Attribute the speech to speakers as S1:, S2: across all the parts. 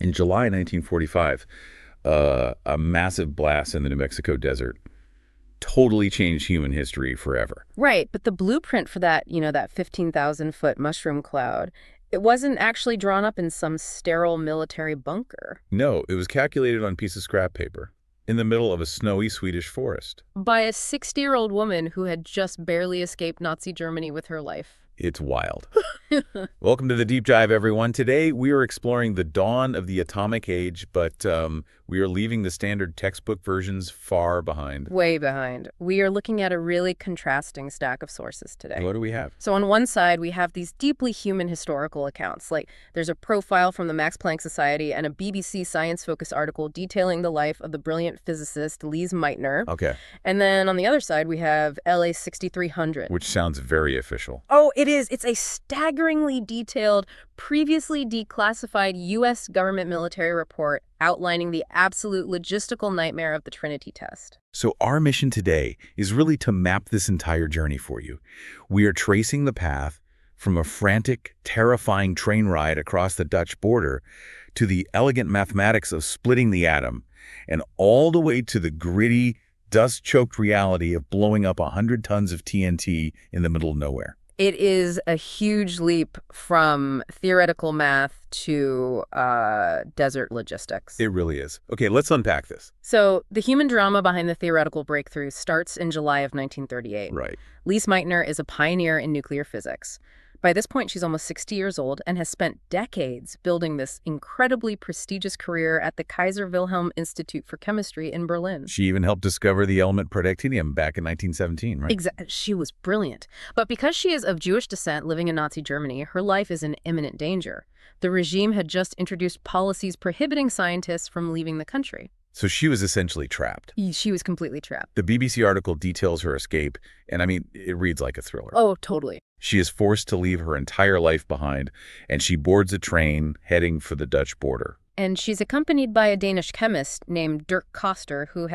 S1: In July 1945, a massive blast in the New Mexico desert totally changed human history forever.
S2: Right, but the blueprint for that, that 15,000-foot mushroom cloud, it wasn't actually drawn up in some sterile military bunker.
S1: No, it was calculated on a piece of scrap paper in the middle of a snowy Swedish forest.
S2: By a 60-year-old woman who had just barely escaped Nazi Germany with her life.
S1: It's wild. Welcome to the Deep Dive, everyone. Today, we are exploring the dawn of the atomic age, but we are leaving the standard textbook versions far behind.
S2: Way behind. We are looking at a really contrasting stack of sources today.
S1: What do we have?
S2: So on one side, we have these deeply human historical accounts. Like, there's a profile from the Max Planck Society and a BBC science-focused article detailing the life of the brilliant physicist Lise Meitner.
S1: Okay.
S2: And then on the other side, we have LA 6300.
S1: Which sounds very official.
S2: Oh, it is. It's a staggeringly detailed, previously declassified U.S. government military report outlining the absolute logistical nightmare of the Trinity Test.
S1: So our mission today is really to map this entire journey for you. We are tracing the path from a frantic, terrifying train ride across the Dutch border to the elegant mathematics of splitting the atom, and all the way to the gritty, dust-choked reality of blowing up 100 tons of TNT in the middle of nowhere.
S2: It is a huge leap from theoretical math to desert logistics.
S1: It really is. Okay, let's unpack this.
S2: So the human drama behind the theoretical breakthrough starts in July of 1938.
S1: Right.
S2: Lise Meitner is a pioneer in nuclear physics. By this point, she's almost 60 years old and has spent decades building this incredibly prestigious career at the Kaiser Wilhelm Institute for Chemistry in Berlin.
S1: She even helped discover the element protactinium back in 1917, right?
S2: Exactly. She was brilliant. But because she is of Jewish descent living in Nazi Germany, her life is in imminent danger. The regime had just introduced policies prohibiting scientists from leaving the country.
S1: So she was essentially trapped.
S2: She was completely trapped.
S1: The BBC article details her escape, and I mean, it reads like a thriller.
S2: Oh, totally.
S1: She is forced to leave her entire life behind, and she boards a train heading for the Dutch border.
S2: And she's accompanied by a Danish chemist named Dirk Koster, who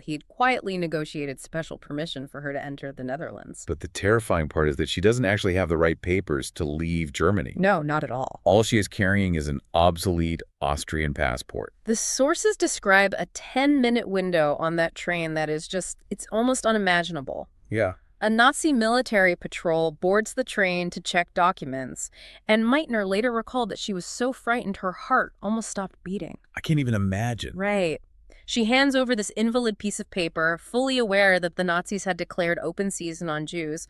S2: he'd quietly negotiated special permission for her to enter the Netherlands.
S1: But the terrifying part is that she doesn't actually have the right papers to leave Germany.
S2: No, not at all.
S1: All she is carrying is an obsolete Austrian passport.
S2: The sources describe a 10-minute window on that train that is it's almost unimaginable.
S1: Yeah.
S2: A Nazi military patrol boards the train to check documents, and Meitner later recalled that she was so frightened her heart almost stopped beating.
S1: I can't even imagine.
S2: Right. She hands over this invalid piece of paper, fully aware that the Nazis had declared open season on Jews.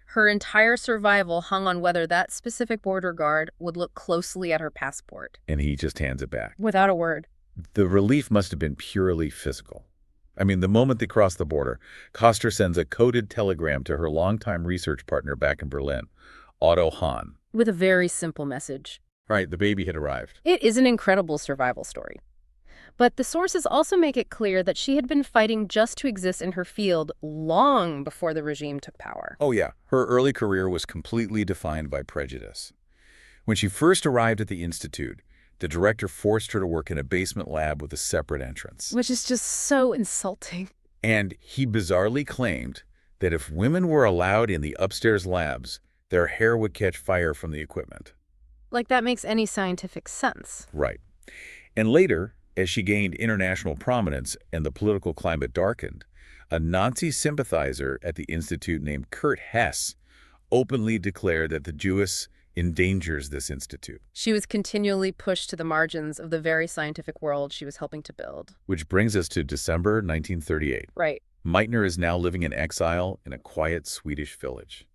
S2: Her entire survival hung on whether that specific border guard would look closely at her passport.
S1: And he just hands it back.
S2: Without a word.
S1: The relief must have been purely physical. I mean, the moment they cross the border, Koster sends a coded telegram to her longtime research partner back in Berlin, Otto Hahn.
S2: With a very simple message.
S1: Right, the baby had arrived.
S2: It is an incredible survival story. But the sources also make it clear that she had been fighting just to exist in her field long before the regime took power.
S1: Oh yeah, her early career was completely defined by prejudice. When she first arrived at the Institute, the director forced her to work in a basement lab with a separate entrance.
S2: Which is just so insulting.
S1: And he bizarrely claimed that if women were allowed in the upstairs labs, their hair would catch fire from the equipment.
S2: Like that makes any scientific sense.
S1: Right. And later, as she gained international prominence and the political climate darkened, a Nazi sympathizer at the Institute named Kurt Hess openly declared that the Jewess endangers this institute.
S2: She was continually pushed to the margins of the very scientific world she was helping to build.
S1: Which brings us to December 1938.
S2: Right.
S1: Meitner is now living in exile in a quiet Swedish village.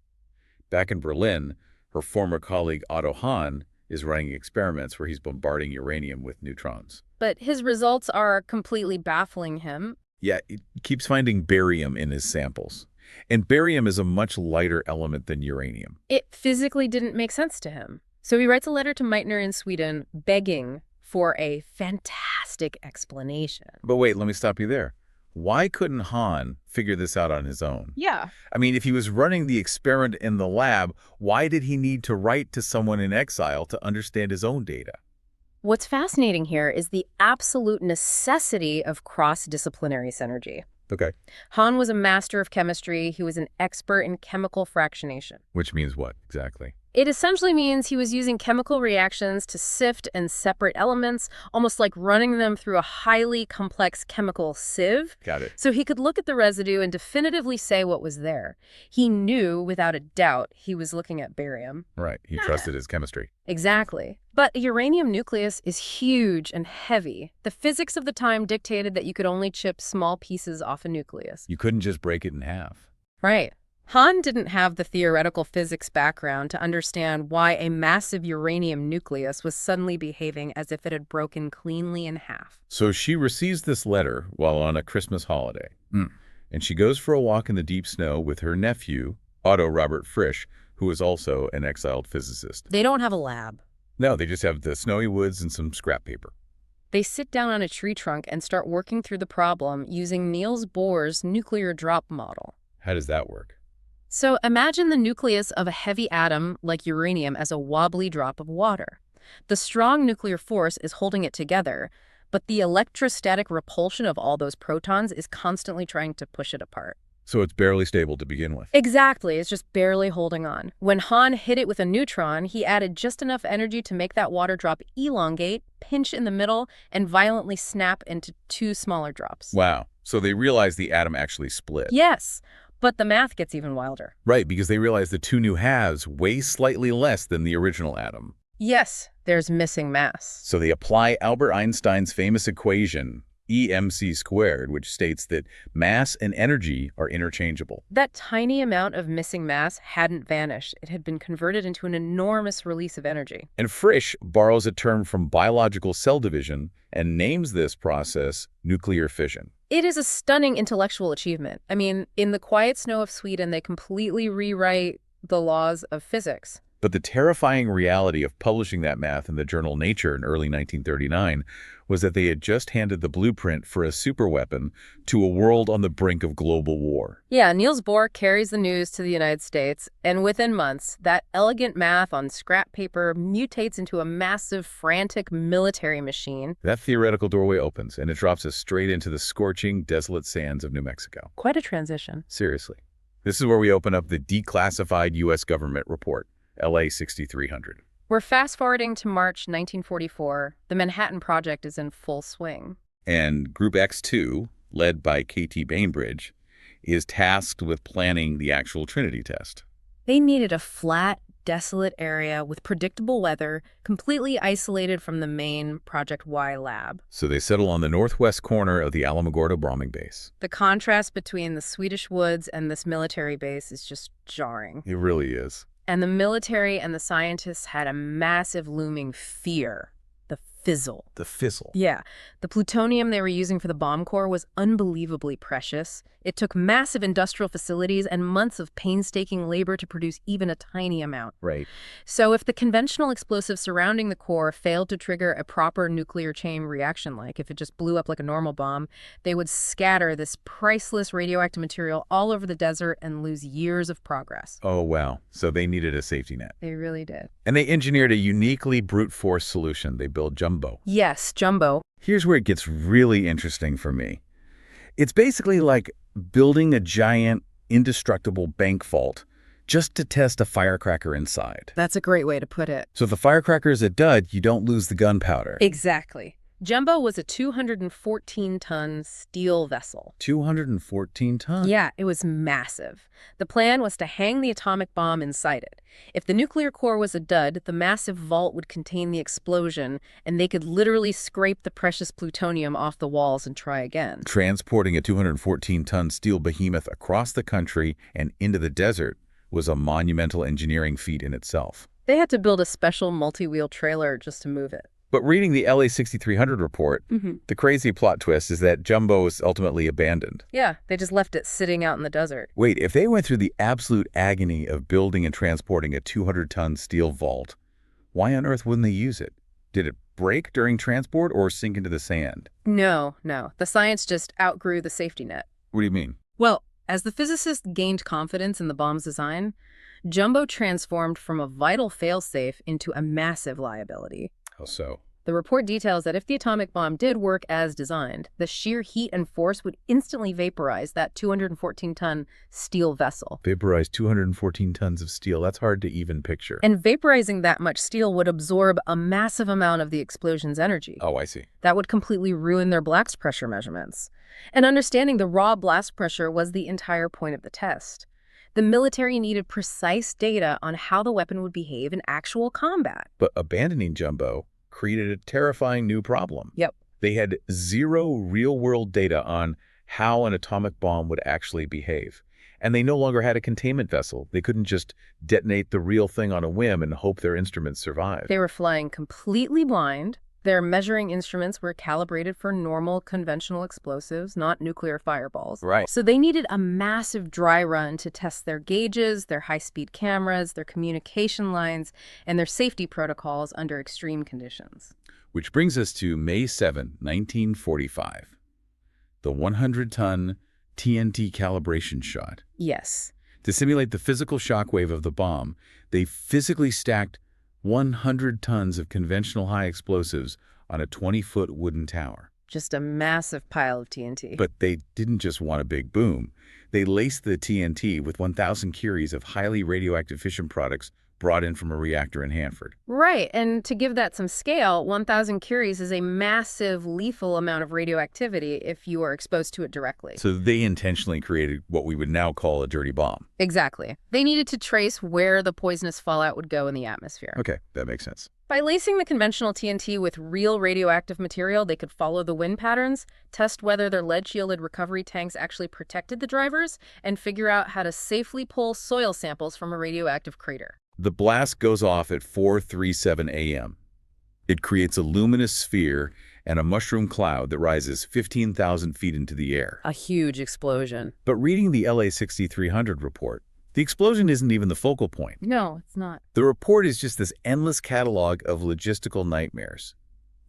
S1: Back in Berlin, her former colleague Otto Hahn is running experiments where he's bombarding uranium with neutrons.
S2: But his results are completely baffling him.
S1: Yeah, he keeps finding barium in his samples. And barium is a much lighter element than uranium.
S2: It physically didn't make sense to him. So he writes a letter to Meitner in Sweden begging for a fantastic explanation.
S1: But wait, let me stop you there. Why couldn't Hahn figure this out on his own?
S2: Yeah.
S1: I mean, if he was running the experiment in the lab, why did he need to write to someone in exile to understand his own data?
S2: What's fascinating here is the absolute necessity of cross-disciplinary synergy.
S1: Okay.
S2: Hahn was a master of chemistry. He was an expert in chemical fractionation.
S1: Which means what, exactly?
S2: It essentially means he was using chemical reactions to sift and separate elements, almost like running them through a highly complex chemical sieve.
S1: Got it.
S2: So he could look at the residue and definitively say what was there. He knew, without a doubt, he was looking at barium.
S1: Right. He trusted his chemistry.
S2: Exactly. But a uranium nucleus is huge and heavy. The physics of the time dictated that you could only chip small pieces off a nucleus.
S1: You couldn't just break it in half.
S2: Right. Hahn didn't have the theoretical physics background to understand why a massive uranium nucleus was suddenly behaving as if it had broken cleanly in half.
S1: So she receives this letter while on a Christmas holiday. And she goes for a walk in the deep snow with her nephew, Otto Robert Frisch, who is also an exiled physicist.
S2: They don't have a lab.
S1: No, they just have the snowy woods and some scrap paper.
S2: They sit down on a tree trunk and start working through the problem using Niels Bohr's nuclear drop model.
S1: How does that work?
S2: So imagine the nucleus of a heavy atom like uranium as a wobbly drop of water. The strong nuclear force is holding it together, but the electrostatic repulsion of all those protons is constantly trying to push it apart.
S1: So it's barely stable to begin with.
S2: Exactly, it's just barely holding on. When Hahn hit it with a neutron, he added just enough energy to make that water drop elongate, pinch in the middle, and violently snap into two smaller drops.
S1: Wow. So they realized the atom actually split.
S2: Yes. But the math gets even wilder.
S1: Right, because they realized the two new halves weigh slightly less than the original atom.
S2: Yes, there's missing mass.
S1: So they apply Albert Einstein's famous equation, E_mc squared, which states that mass and energy are interchangeable.
S2: That tiny amount of missing mass hadn't vanished. It had been converted into an enormous release of energy.
S1: And Frisch borrows a term from biological cell division and names this process nuclear fission.
S2: It is a stunning intellectual achievement. I mean, in the quiet snow of Sweden, they completely rewrite the laws of physics.
S1: But the terrifying reality of publishing that math in the journal Nature in early 1939 was that they had just handed the blueprint for a superweapon to a world on the brink of global war.
S2: Yeah, Niels Bohr carries the news to the United States, and within months, that elegant math on scrap paper mutates into a massive, frantic military machine.
S1: That theoretical doorway opens, and it drops us straight into the scorching, desolate sands of New Mexico.
S2: Quite a transition.
S1: Seriously. This is where we open up the declassified U.S. government report, LA 6300.
S2: We're fast-forwarding to March 1944. The Manhattan Project is in full swing.
S1: And Group X2, led by K.T. Bainbridge, is tasked with planning the actual Trinity Test.
S2: They needed a flat, desolate area with predictable weather, completely isolated from the main Project Y lab.
S1: So they settle on the northwest corner of the Alamogordo bombing base.
S2: The contrast between the Swedish woods and this military base is just jarring.
S1: It really is.
S2: And the military and the scientists had a massive looming fear. The fizzle.
S1: The fizzle.
S2: Yeah. The plutonium they were using for the bomb core was unbelievably precious. It took massive industrial facilities and months of painstaking labor to produce even a tiny amount.
S1: Right.
S2: So if the conventional explosives surrounding the core failed to trigger a proper nuclear chain reaction, like if it just blew up like a normal bomb, they would scatter this priceless radioactive material all over the desert and lose years of progress.
S1: Oh, wow. So they needed a safety net.
S2: They really did.
S1: And they engineered a uniquely brute force solution. They built Jumbo.
S2: Yes, Jumbo.
S1: Here's where it gets really interesting for me. It's basically like building a giant, indestructible bank vault just to test a firecracker inside.
S2: That's a great way to put it.
S1: So if the firecracker is a dud, you don't lose the gunpowder.
S2: Exactly. Jumbo was a 214-ton steel vessel.
S1: 214 tons?
S2: Yeah, it was massive. The plan was to hang the atomic bomb inside it. If the nuclear core was a dud, the massive vault would contain the explosion, and they could literally scrape the precious plutonium off the walls and try again.
S1: Transporting a 214-ton steel behemoth across the country and into the desert was a monumental engineering feat in itself.
S2: They had to build a special multi-wheel trailer just to move it.
S1: But reading the LA 6300 report, the crazy plot twist is that Jumbo was ultimately abandoned.
S2: Yeah, they just left it sitting out in the desert.
S1: Wait, if they went through the absolute agony of building and transporting a 200-ton steel vault, why on earth wouldn't they use it? Did it break during transport or sink into the sand?
S2: No. The science just outgrew the safety net.
S1: What do you mean?
S2: Well, as the physicists gained confidence in the bomb's design, Jumbo transformed from a vital failsafe into a massive liability.
S1: How so?
S2: The report details that if the atomic bomb did work as designed, the sheer heat and force would instantly vaporize that 214-ton steel vessel.
S1: Vaporize 214 tons of steel. That's hard to even picture.
S2: And vaporizing that much steel would absorb a massive amount of the explosion's energy.
S1: Oh, I see.
S2: That would completely ruin their blast pressure measurements. And understanding the raw blast pressure was the entire point of the test. The military needed precise data on how the weapon would behave in actual combat.
S1: But abandoning Jumbo created a terrifying new problem.
S2: Yep.
S1: They had zero real-world data on how an atomic bomb would actually behave. And they no longer had a containment vessel. They couldn't just detonate the real thing on a whim and hope their instruments survived.
S2: They were flying completely blind. Their measuring instruments were calibrated for normal conventional explosives, not nuclear fireballs.
S1: Right.
S2: So they needed a massive dry run to test their gauges, their high-speed cameras, their communication lines, and their safety protocols under extreme conditions.
S1: Which brings us to May 7, 1945. The 100-ton TNT calibration shot.
S2: Yes.
S1: To simulate the physical shockwave of the bomb, they physically stacked 100 tons of conventional high explosives on a 20-foot wooden tower.
S2: Just a massive pile of TNT.
S1: But they didn't just want a big boom. They laced the TNT with 1,000 curies of highly radioactive fission products brought in from a reactor in Hanford.
S2: Right, and to give that some scale, 1,000 curies is a massive, lethal amount of radioactivity if you are exposed to it directly.
S1: So they intentionally created what we would now call a dirty bomb.
S2: Exactly. They needed to trace where the poisonous fallout would go in the atmosphere.
S1: Okay, that makes sense.
S2: By lacing the conventional TNT with real radioactive material, they could follow the wind patterns, test whether their lead-shielded recovery tanks actually protected the drivers, and figure out how to safely pull soil samples from a radioactive crater.
S1: The blast goes off at 4:37 a.m. It creates a luminous sphere and a mushroom cloud that rises 15,000 feet into the air.
S2: A huge explosion.
S1: But reading the LA 6300 report, the explosion isn't even the focal point.
S2: No, it's not.
S1: The report is just this endless catalog of logistical nightmares.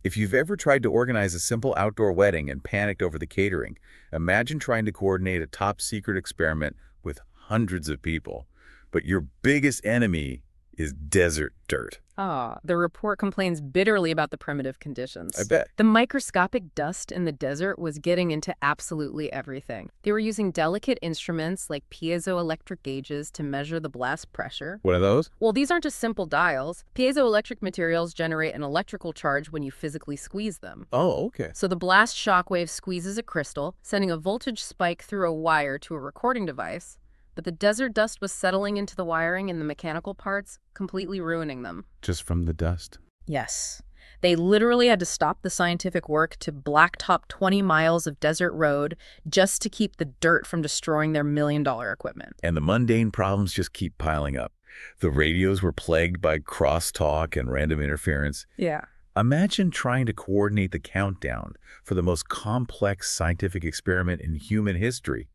S1: If you've ever tried to organize a simple outdoor wedding and panicked over the catering, imagine trying to coordinate a top-secret experiment with hundreds of people. But your biggest enemy is desert dirt.
S2: The report complains bitterly about the primitive conditions.
S1: I bet.
S2: The microscopic dust in the desert was getting into absolutely everything. They were using delicate instruments like piezoelectric gauges to measure the blast pressure.
S1: What are those?
S2: Well, these aren't just simple dials. Piezoelectric materials generate an electrical charge when you physically squeeze them.
S1: Oh, okay.
S2: So the blast shockwave squeezes a crystal, sending a voltage spike through a wire to a recording device. But the desert dust was settling into the wiring and the mechanical parts, completely ruining them.
S1: Just from the dust?
S2: Yes. They literally had to stop the scientific work to blacktop 20 miles of desert road just to keep the dirt from destroying their million-dollar equipment.
S1: And the mundane problems just keep piling up. The radios were plagued by crosstalk and random interference.
S2: Yeah.
S1: Imagine trying to coordinate the countdown for the most complex scientific experiment in human history.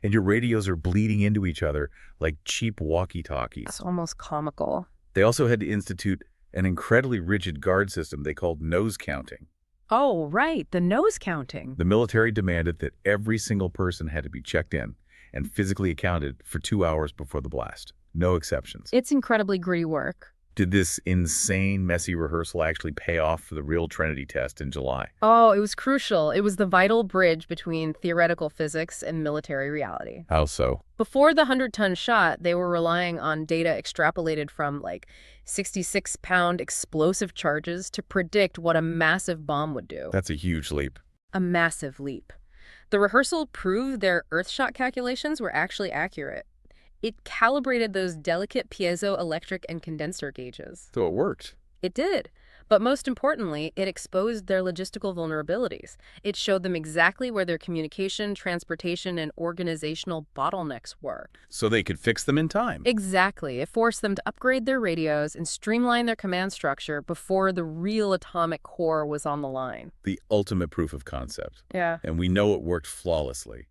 S1: And your radios are bleeding into each other like cheap walkie-talkies.
S2: It's almost comical.
S1: They also had to institute an incredibly rigid guard system they called nose counting.
S2: Oh, right, the nose counting.
S1: The military demanded that every single person had to be checked in and physically accounted for 2 hours before the blast. No exceptions.
S2: It's incredibly gritty work.
S1: Did this insane, messy rehearsal actually pay off for the real Trinity Test in July?
S2: Oh, it was crucial. It was the vital bridge between theoretical physics and military reality.
S1: How so?
S2: Before the 100-ton shot, they were relying on data extrapolated from, 66-pound explosive charges to predict what a massive bomb would do.
S1: That's a huge leap.
S2: A massive leap. The rehearsal proved their Earthshot calculations were actually accurate. It calibrated those delicate piezoelectric and condenser gauges.
S1: So it worked.
S2: It did. But most importantly, it exposed their logistical vulnerabilities. It showed them exactly where their communication, transportation, and organizational bottlenecks were.
S1: So they could fix them in time.
S2: Exactly. It forced them to upgrade their radios and streamline their command structure before the real atomic core was on the line.
S1: The ultimate proof of concept.
S2: Yeah.
S1: And we know it worked flawlessly.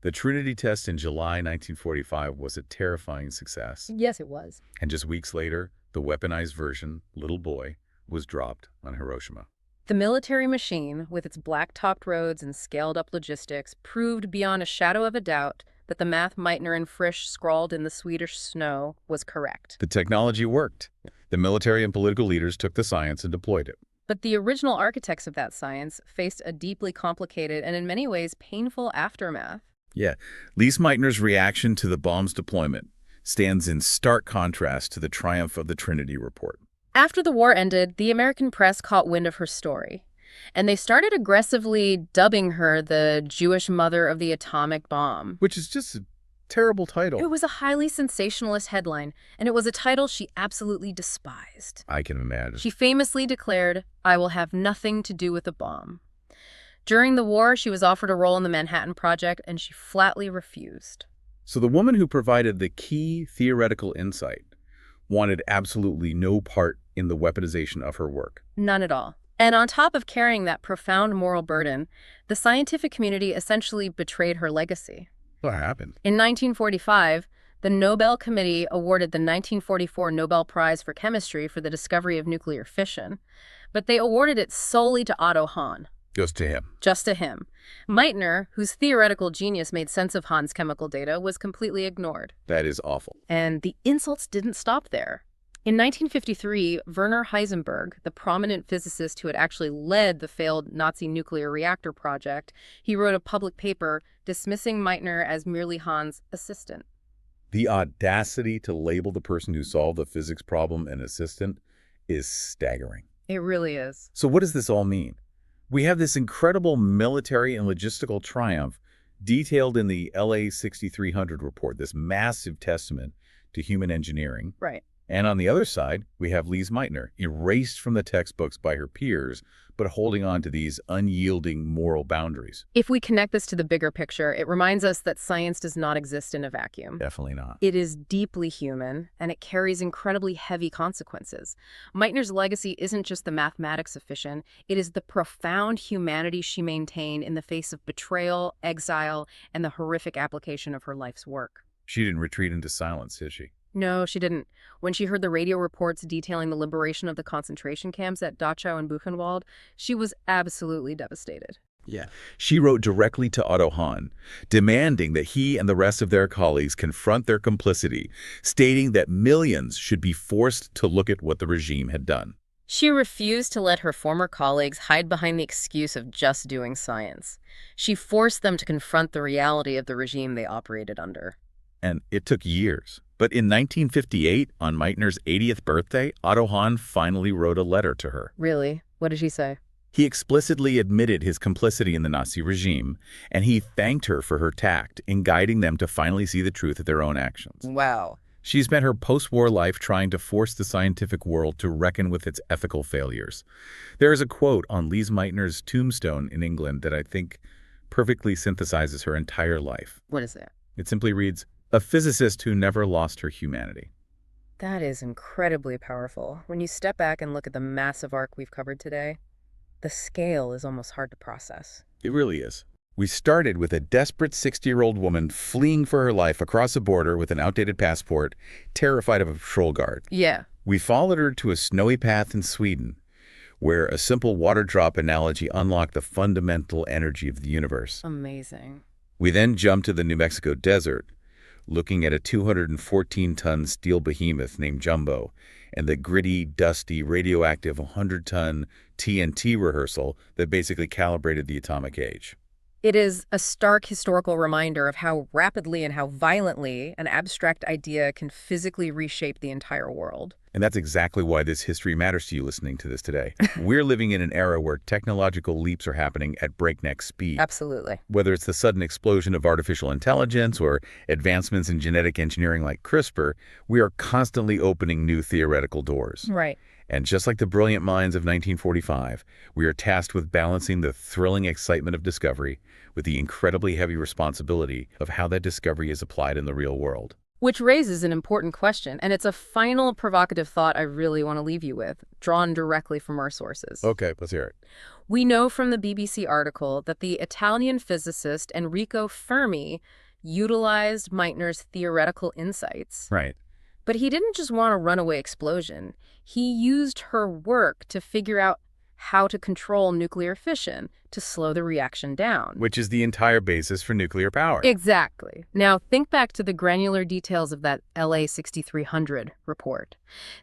S1: The Trinity Test in July 1945 was a terrifying success.
S2: Yes, it was.
S1: And just weeks later, the weaponized version, Little Boy, was dropped on Hiroshima.
S2: The military machine, with its black-topped roads and scaled-up logistics, proved beyond a shadow of a doubt that the math Meitner and Frisch scrawled in the Swedish snow was correct.
S1: The technology worked. The military and political leaders took the science and deployed it.
S2: But the original architects of that science faced a deeply complicated and in many ways painful aftermath.
S1: Yeah, Lise Meitner's reaction to the bomb's deployment stands in stark contrast to the triumph of the Trinity report.
S2: After the war ended, the American press caught wind of her story, and they started aggressively dubbing her the Jewish mother of the atomic bomb.
S1: Which is just a terrible title.
S2: It was a highly sensationalist headline, and it was a title she absolutely despised.
S1: I can imagine.
S2: She famously declared, "I will have nothing to do with the bomb." During the war, she was offered a role in the Manhattan Project, and she flatly refused.
S1: So the woman who provided the key theoretical insight wanted absolutely no part in the weaponization of her work.
S2: None at all. And on top of carrying that profound moral burden, the scientific community essentially betrayed her legacy.
S1: What happened?
S2: In 1945, the Nobel Committee awarded the 1944 Nobel Prize for Chemistry for the discovery of nuclear fission, but they awarded it solely to Otto Hahn.
S1: Just to him.
S2: Just to him. Meitner, whose theoretical genius made sense of Hahn's chemical data, was completely ignored.
S1: That is awful.
S2: And the insults didn't stop there. In 1953, Werner Heisenberg, the prominent physicist who had actually led the failed Nazi nuclear reactor project, he wrote a public paper dismissing Meitner as merely Hahn's assistant.
S1: The audacity to label the person who solved the physics problem an assistant is staggering.
S2: It really is.
S1: So what does this all mean? We have this incredible military and logistical triumph detailed in the LA 6300 report, this massive testament to human engineering.
S2: Right.
S1: And on the other side, we have Lise Meitner, erased from the textbooks by her peers, but holding on to these unyielding moral boundaries.
S2: If we connect this to the bigger picture, it reminds us that science does not exist in a vacuum.
S1: Definitely not.
S2: It is deeply human, and it carries incredibly heavy consequences. Meitner's legacy isn't just the mathematics of fission, it is the profound humanity she maintained in the face of betrayal, exile, and the horrific application of her life's work.
S1: She didn't retreat into silence, did she?
S2: No, she didn't. When she heard the radio reports detailing the liberation of the concentration camps at Dachau and Buchenwald, she was absolutely devastated.
S1: Yeah. She wrote directly to Otto Hahn, demanding that he and the rest of their colleagues confront their complicity, stating that millions should be forced to look at what the regime had done.
S2: She refused to let her former colleagues hide behind the excuse of just doing science. She forced them to confront the reality of the regime they operated under.
S1: And it took years. But in 1958, on Meitner's 80th birthday, Otto Hahn finally wrote a letter to her.
S2: Really? What did he say?
S1: He explicitly admitted his complicity in the Nazi regime, and he thanked her for her tact in guiding them to finally see the truth of their own actions.
S2: Wow.
S1: She spent her post-war life trying to force the scientific world to reckon with its ethical failures. There is a quote on Lise Meitner's tombstone in England that I think perfectly synthesizes her entire life.
S2: What is it?
S1: It simply reads, "A physicist who never lost her humanity."
S2: That is incredibly powerful. When you step back and look at the massive arc we've covered today, the scale is almost hard to process.
S1: It really is. We started with a desperate 60-year-old woman fleeing for her life across a border with an outdated passport, terrified of a patrol guard.
S2: Yeah.
S1: We followed her to a snowy path in Sweden, where a simple water drop analogy unlocked the fundamental energy of the universe.
S2: Amazing.
S1: We then jumped to the New Mexico desert, looking at a 214-ton steel behemoth named Jumbo and the gritty, dusty, radioactive 100-ton TNT rehearsal that basically calibrated the atomic age.
S2: It is a stark historical reminder of how rapidly and how violently an abstract idea can physically reshape the entire world.
S1: And that's exactly why this history matters to you listening to this today. We're living in an era where technological leaps are happening at breakneck speed.
S2: Absolutely.
S1: Whether it's the sudden explosion of artificial intelligence or advancements in genetic engineering like CRISPR, we are constantly opening new theoretical doors.
S2: Right.
S1: And just like the brilliant minds of 1945, we are tasked with balancing the thrilling excitement of discovery with the incredibly heavy responsibility of how that discovery is applied in the real world.
S2: Which raises an important question, and it's a final provocative thought I really want to leave you with, drawn directly from our sources.
S1: Okay, let's hear it.
S2: We know from the BBC article that the Italian physicist Enrico Fermi utilized Meitner's theoretical insights.
S1: Right.
S2: But he didn't just want a runaway explosion. He used her work to figure out how to control nuclear fission, to slow the reaction down.
S1: Which is the entire basis for nuclear power.
S2: Exactly. Now, think back to the granular details of that LA 6300 report.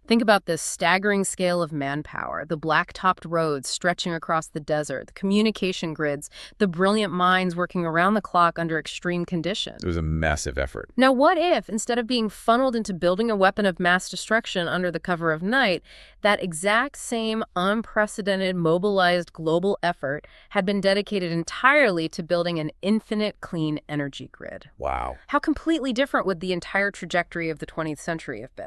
S2: Think about this staggering scale of manpower, the black-topped roads stretching across the desert, the communication grids, the brilliant minds working around the clock under extreme conditions.
S1: It was a massive effort.
S2: Now, what if, instead of being funneled into building a weapon of mass destruction under the cover of night, that exact same unprecedented, mobilized global effort had been dedicated entirely to building an infinite clean energy grid?
S1: Wow.
S2: How completely different would the entire trajectory of the 20th century have been?